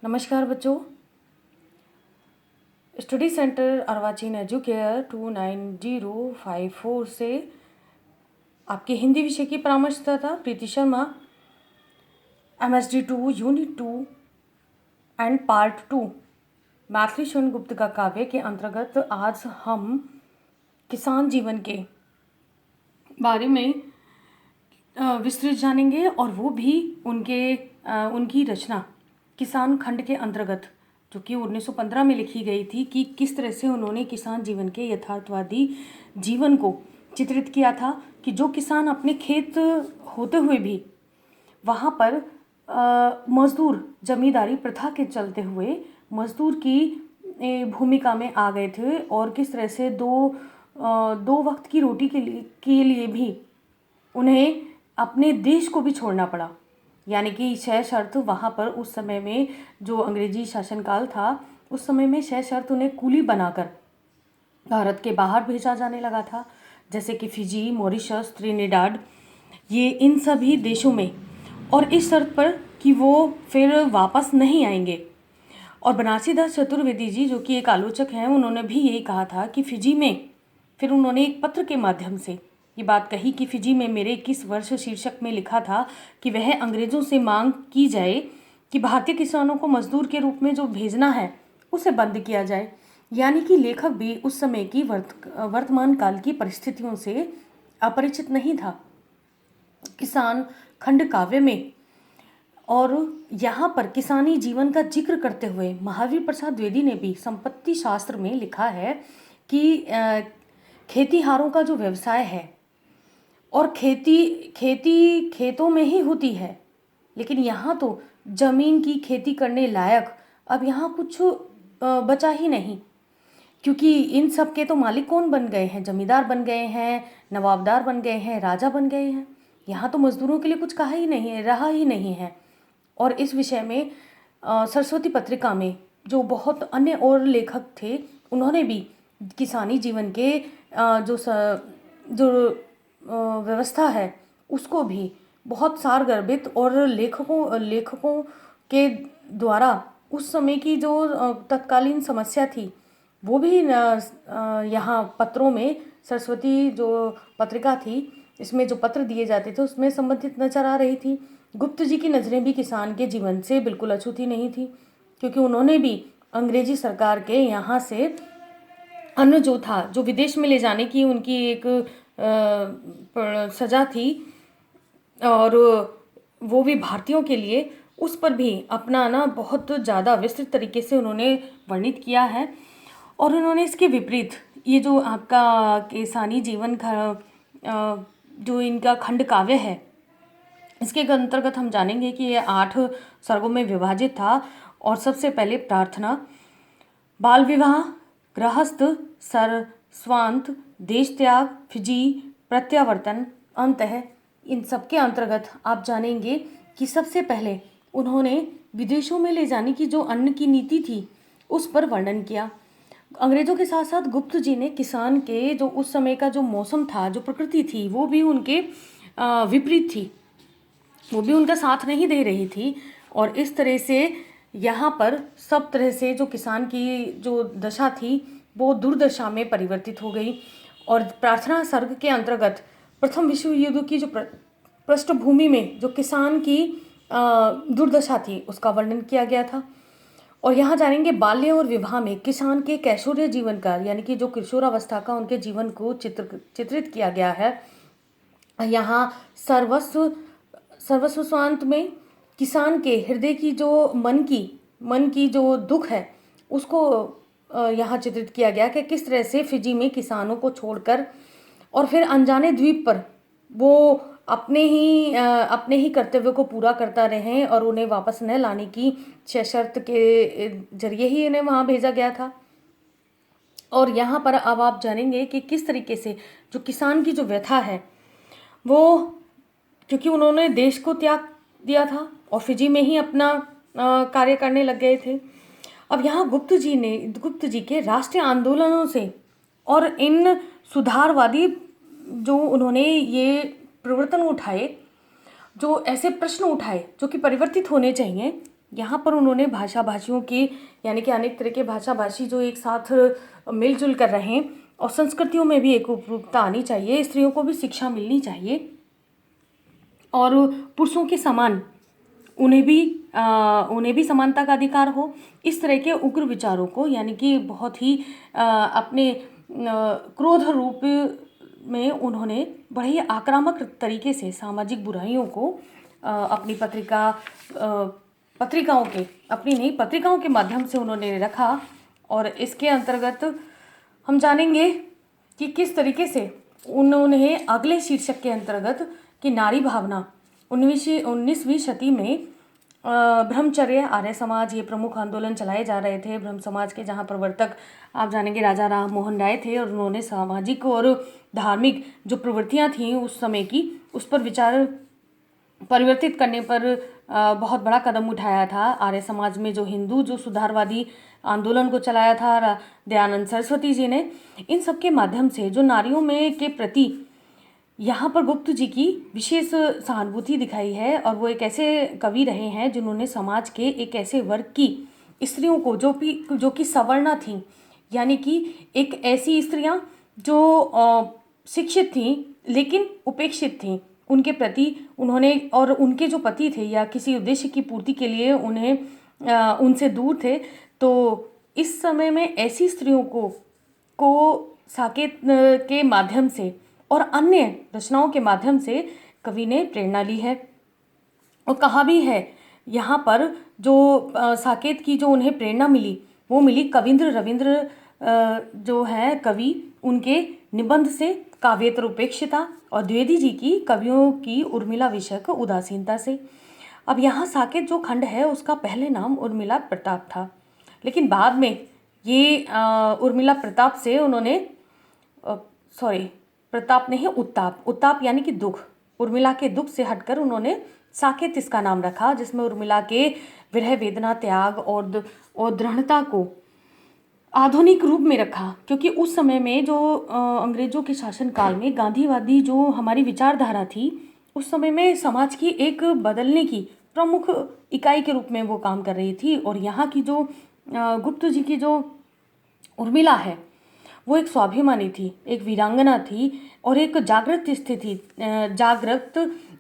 नमस्कार बच्चों। Study centre अर्वाचीन educare 29054 से आपके हिंदी विषय की परामर्शदाता Preeti Sharma, MSD2 unit 2 and part 2 Maithili Sharan Gupt का काव्य के अंतर्गत आज हम किसान जीवन के बारे में विस्तृत जानेंगे और वो भी उनकी रचना किसान खंड के अंतर्गत, जो कि 1915 में लिखी गई थी, कि किस तरह से उन्होंने किसान जीवन के यथार्थवादी जीवन को चित्रित किया था। कि जो किसान अपने खेत होते हुए भी वहाँ पर मजदूर, जमींदारी प्रथा के चलते हुए मजदूर की भूमिका में आ गए थे और किस तरह से दो वक्त की रोटी के लिए भी उन्हें अपने देश को भी छोड़ना पड़ा। यानी कि शह शर्त वहाँ पर उस समय में जो अंग्रेजी शासनकाल था, उस समय में शह शर्त उन्हें कूली बनाकर भारत के बाहर भेजा जाने लगा था, जैसे कि फिजी, मॉरिशस, त्रिनिडाद, ये इन सभी देशों में, और इस शर्त पर कि वो फिर वापस नहीं आएंगे। और बनारसीदास चतुर्वेदी जी, जो कि एक आलोचक हैं, उन्होंने भी यही कहा था कि फिजी में, फिर उन्होंने एक पत्र के माध्यम से ये बात कही कि फिजी में मेरे 21 वर्ष शीर्षक में लिखा था कि वह अंग्रेज़ों से मांग की जाए कि भारतीय किसानों को मजदूर के रूप में जो भेजना है उसे बंद किया जाए। यानी कि लेखक भी उस समय की वर्तमान काल की परिस्थितियों से अपरिचित नहीं था किसान खंड काव्य में। और यहाँ पर किसानी जीवन का जिक्र करते हुए महावीर प्रसाद द्विवेदी ने भी संपत्ति शास्त्र में लिखा है कि खेतीहारों का जो व्यवसाय है और खेती खेतों में ही होती है, लेकिन यहाँ तो जमीन की खेती करने लायक अब यहाँ कुछ बचा ही नहीं, क्योंकि इन सब के तो मालिक कौन बन गए हैं? जमींदार बन गए हैं, नवाबदार बन गए हैं, राजा बन गए हैं। यहाँ तो मजदूरों के लिए कुछ कहा ही नहीं है, रहा ही नहीं है। और इस विषय में सरस्वती पत्रिका में जो बहुत अन्य और लेखक थे, उन्होंने भी किसानी जीवन के जो व्यवस्था है उसको भी बहुत सारगर्भित, और लेखकों के द्वारा उस समय की जो तत्कालीन समस्या थी वो भी यहाँ पत्रों में, सरस्वती जो पत्रिका थी, इसमें जो पत्र दिए जाते थे उसमें संबंधित नजर आ रही थी। गुप्त जी की नज़रें भी किसान के जीवन से बिल्कुल अछूती नहीं थी, क्योंकि उन्होंने भी अंग्रेजी सरकार के यहाँ से अन्न जो था, जो विदेश में ले जाने की उनकी एक सजा थी, और वो भी भारतीयों के लिए, उस पर भी अपना ना बहुत ज़्यादा विस्तृत तरीके से उन्होंने वर्णित किया है। और उन्होंने इसके विपरीत ये जो आपका किसानी जीवन का जो इनका खंड काव्य है, इसके अंतर्गत हम जानेंगे कि ये 8 सर्गों में विभाजित था। और सबसे पहले प्रार्थना, बाल विवाह, गृहस्थ, सर, स्वांत, देश त्याग, फिजी, प्रत्यावर्तन, अंतः, इन सब के अंतर्गत आप जानेंगे कि सबसे पहले उन्होंने विदेशों में ले जाने की जो अन्न की नीति थी उस पर वर्णन किया। अंग्रेजों के साथ साथ गुप्त जी ने किसान के जो उस समय का जो मौसम था, जो प्रकृति थी, वो भी उनके विपरीत थी, वो भी उनका साथ नहीं दे रही थी। और इस तरह से यहाँ पर सब तरह से जो किसान की जो दशा थी वो दुर्दशा में परिवर्तित हो गई। और प्रार्थना सर्ग के अंतर्गत प्रथम विश्व युद्ध की जो पृष्ठभूमि में जो किसान की दुर्दशा थी उसका वर्णन किया गया था। और यहाँ जानेंगे बाल्य और विवाह में किसान के कैशोर्य जीवन का, यानी कि जो किशोरावस्था का उनके जीवन को चित्रित किया गया है। यहाँ सर्वस्व स्वांत में किसान के हृदय की जो मन की जो दुख है उसको यहाँ चित्रित किया गया कि किस तरह से फिजी में किसानों को छोड़कर और फिर अनजाने द्वीप पर वो अपने ही कर्तव्य को पूरा करता रहे और उन्हें वापस न लाने की शर्त के जरिए ही इन्हें वहाँ भेजा गया था। और यहाँ पर अब आप जानेंगे कि किस तरीके से जो किसान की जो व्यथा है वो, क्योंकि उन्होंने देश को त्याग दिया था और फिजी में ही अपना कार्य करने लग गए थे। अब यहाँ गुप्त जी के राष्ट्रीय आंदोलनों से और इन सुधारवादी जो उन्होंने ये प्रवर्तन उठाए, जो ऐसे प्रश्न उठाए जो कि परिवर्तित होने चाहिए, यहाँ पर उन्होंने भाषा भाषियों के यानी कि अनेक तरह के भाषा भाषी जो एक साथ मिलजुल कर रहें और संस्कृतियों में भी एक उपरूपता आनी चाहिए, स्त्रियों को भी शिक्षा मिलनी चाहिए और पुरुषों के समान उन्हें भी समानता का अधिकार हो। इस तरह के उग्र विचारों को यानी कि बहुत ही अपने क्रोध रूप में उन्होंने बड़े ही आक्रामक तरीके से सामाजिक बुराइयों को अपनी पत्रिकाओं के माध्यम से उन्होंने रखा। और इसके अंतर्गत हम जानेंगे कि किस तरीके से उन्होंने अगले शीर्षक के अंतर्गत कि नारी भावना 19वीं शती में ब्रह्मचर्य, आर्य समाज, ये प्रमुख आंदोलन चलाए जा रहे थे। ब्रह्म समाज के जहाँ प्रवर्तक आप जानेंगे राजा राम मोहन राय थे और उन्होंने सामाजिक और धार्मिक जो प्रवृत्तियाँ थीं उस समय की, उस पर विचार परिवर्तित करने पर बहुत बड़ा कदम उठाया था। आर्य समाज में जो हिंदू जो सुधारवादी आंदोलन को चलाया था दयानंद सरस्वती जी ने, इन सब के माध्यम से जो नारियों में के प्रति यहाँ पर गुप्त जी की विशेष सहानुभूति दिखाई है। और वो एक ऐसे कवि रहे हैं जिन्होंने समाज के एक ऐसे वर्ग की स्त्रियों को जो कि सवर्णा थीं, यानी कि एक ऐसी स्त्रियाँ जो शिक्षित थीं लेकिन उपेक्षित थीं, उनके प्रति उन्होंने और उनके जो पति थे या किसी उद्देश्य की पूर्ति के लिए उनसे दूर थे, तो इस समय में ऐसी स्त्रियों को साकेत के माध्यम से और अन्य रचनाओं के माध्यम से कवि ने प्रेरणा ली है। और कहा भी है यहाँ पर जो साकेत की जो उन्हें प्रेरणा मिली वो मिली कविंद्र रविंद्र जो है कवि, उनके निबंध से, काव्येतर उपेक्षिता, और द्विवेदी जी की कवियों की उर्मिला विषयक उदासीनता से। अब यहाँ साकेत जो खंड है उसका पहले नाम उर्मिला प्रताप था, लेकिन बाद में ये उर्मिला प्रताप से उन्होंने प्रताप नहीं, उत्ताप यानी कि दुख, उर्मिला के दुख से हटकर उन्होंने साकेत इसका नाम रखा, जिसमें उर्मिला के विरह वेदना, त्याग और दृढ़ता को आधुनिक रूप में रखा। क्योंकि उस समय में जो अंग्रेजों के शासन काल में गांधीवादी जो हमारी विचारधारा थी, उस समय में समाज की एक बदलने की प्रमुख इकाई के रूप में वो काम कर रही थी। और यहाँ की जो गुप्त जी की जो उर्मिला है वो एक स्वाभिमानी थी, एक वीरांगना थी और एक जागृत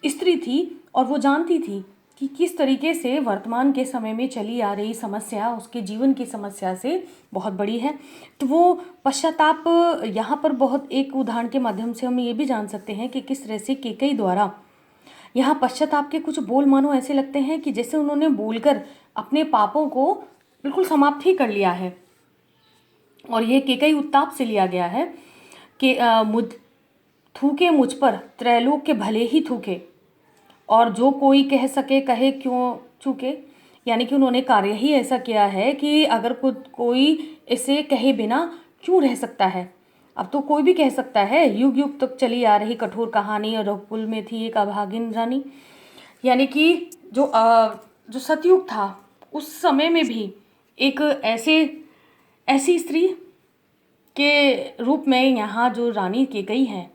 स्त्री थी। और वो जानती थी कि किस तरीके से वर्तमान के समय में चली आ रही समस्या उसके जीवन की समस्या से बहुत बड़ी है। तो वो पश्चाताप यहाँ पर बहुत एक उदाहरण के माध्यम से हम ये भी जान सकते हैं कि किस तरह से केकई द्वारा यहाँ पश्चाताप के कुछ बोल मानो ऐसे लगते हैं कि जैसे उन्होंने बोलकर अपने पापों को बिल्कुल समाप्त ही कर लिया है। और ये केकई उत्ताप से लिया गया है कि थूके मुझ पर त्रैलोक के भले ही थूके, और जो कोई कह सके कहे क्यों चूके। यानी कि उन्होंने कार्य ही ऐसा किया है कि अगर कोई इसे कहे बिना क्यों रह सकता है। अब तो कोई भी कह सकता है, युग युग तक चली आ रही कठोर कहानी, और रघुकुल में थी एक अभागिन रानी। यानी कि जो सतयुग था उस समय में भी एक ऐसी स्त्री के रूप में यहाँ जो रानी केकई हैं,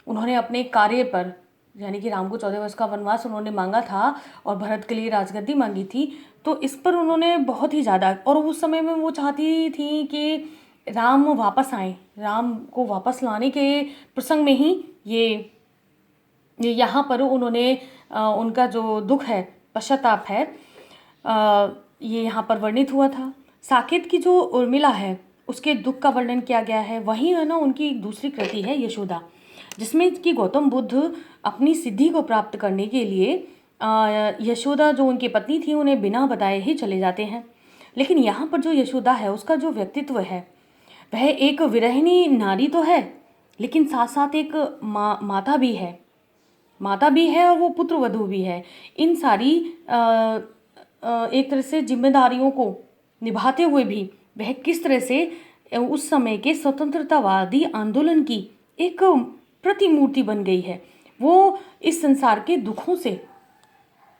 उन्होंने अपने कार्य पर, यानी कि राम को 14 वर्ष का वनवास उन्होंने मांगा था और भरत के लिए राजगद्दी मांगी थी, तो इस पर उन्होंने बहुत ही ज़्यादा, और उस समय में वो चाहती थी कि राम वापस आए, राम को वापस लाने के प्रसंग में ही ये यहाँ पर उन्होंने उनका जो दुख है, पश्चाताप है, ये यहाँ पर वर्णित हुआ था। साकेत की जो उर्मिला है उसके दुख का वर्णन किया गया है। वहीं है ना उनकी एक दूसरी कृति है यशोदा, जिसमें कि गौतम बुद्ध अपनी सिद्धि को प्राप्त करने के लिए यशोदा जो उनकी पत्नी थी उन्हें बिना बताए ही चले जाते हैं। लेकिन यहाँ पर जो यशोदा है उसका जो व्यक्तित्व है वह एक विरहिणी नारी तो है, लेकिन साथ साथ एक माता भी है और वो पुत्र वधू भी है। इन सारी एक तरह से जिम्मेदारियों को निभाते हुए भी वह किस तरह से उस समय के स्वतंत्रतावादी आंदोलन की एक प्रतिमूर्ति बन गई है। वो इस संसार के दुखों से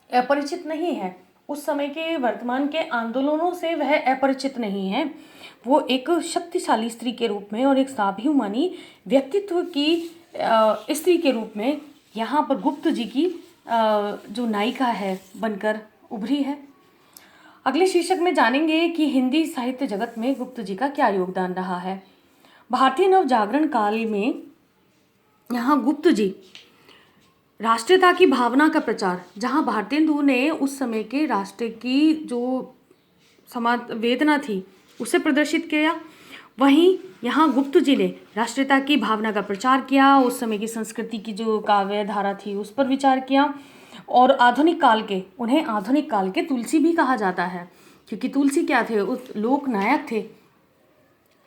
अपरिचित नहीं है, उस समय के वर्तमान के आंदोलनों से वह अपरिचित नहीं है। वो एक शक्तिशाली स्त्री के रूप में और एक स्वाभिमानी व्यक्तित्व की स्त्री के रूप में यहाँ पर गुप्त जी की जो नायिका है बनकर उभरी है। अगले शीर्षक में जानेंगे कि हिंदी साहित्य जगत में गुप्त जी का क्या योगदान रहा है। भारतीय नवजागरण काल में यहाँ गुप्त जी राष्ट्रीयता की भावना का प्रचार, जहाँ भारतेंदु ने उस समय के राष्ट्र की जो समाज वेदना थी उसे प्रदर्शित किया, वहीं यहाँ गुप्त जी ने राष्ट्रीयता की भावना का प्रचार किया, उस समय की संस्कृति की जो काव्य धारा थी उस पर विचार किया। और आधुनिक काल के, उन्हें आधुनिक काल के तुलसी भी कहा जाता है, क्योंकि तुलसी क्या थे, उस लोकनायक थे।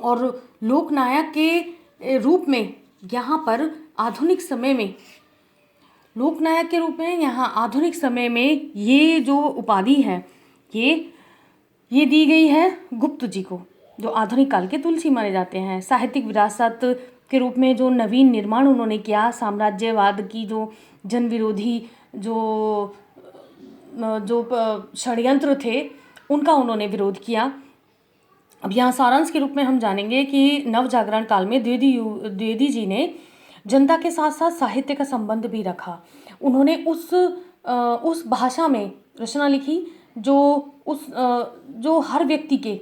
और लोकनायक के रूप में यहाँ पर आधुनिक समय में, लोकनायक के रूप में यहाँ आधुनिक समय में ये जो उपाधि है ये दी गई है गुप्त जी को, जो आधुनिक काल के तुलसी माने जाते हैं। साहित्यिक विरासत के रूप में जो नवीन निर्माण उन्होंने किया, साम्राज्यवाद की जो जन विरोधी जो षड्यंत्र थे उनका उन्होंने विरोध किया। अब यहाँ सारांश के रूप में हम जानेंगे कि नवजागरण काल में द्विवेदी जी ने जनता के साथ साथ साहित्य का संबंध भी रखा। उन्होंने उस भाषा में रचना लिखी जो हर व्यक्ति के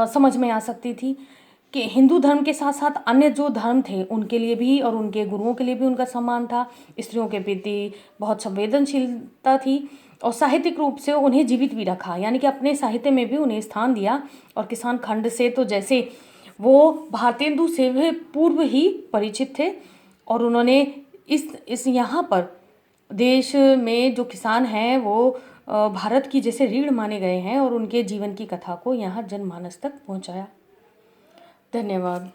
समझ में आ सकती थी, कि हिंदू धर्म के साथ साथ अन्य जो धर्म थे उनके लिए भी और उनके गुरुओं के लिए भी उनका सम्मान था। स्त्रियों के प्रति बहुत संवेदनशीलता थी और साहित्यिक रूप से उन्हें जीवित भी रखा, यानी कि अपने साहित्य में भी उन्हें स्थान दिया। और किसान खंड से तो जैसे वो भारतेंदु से पूर्व ही परिचित थे, और उन्होंने इस यहाँ पर देश में जो किसान हैं वो भारत की जैसे रीढ़ माने गए हैं, और उनके जीवन की कथा को यहाँ जनमानस तक पहुँचाया। धन्यवाद।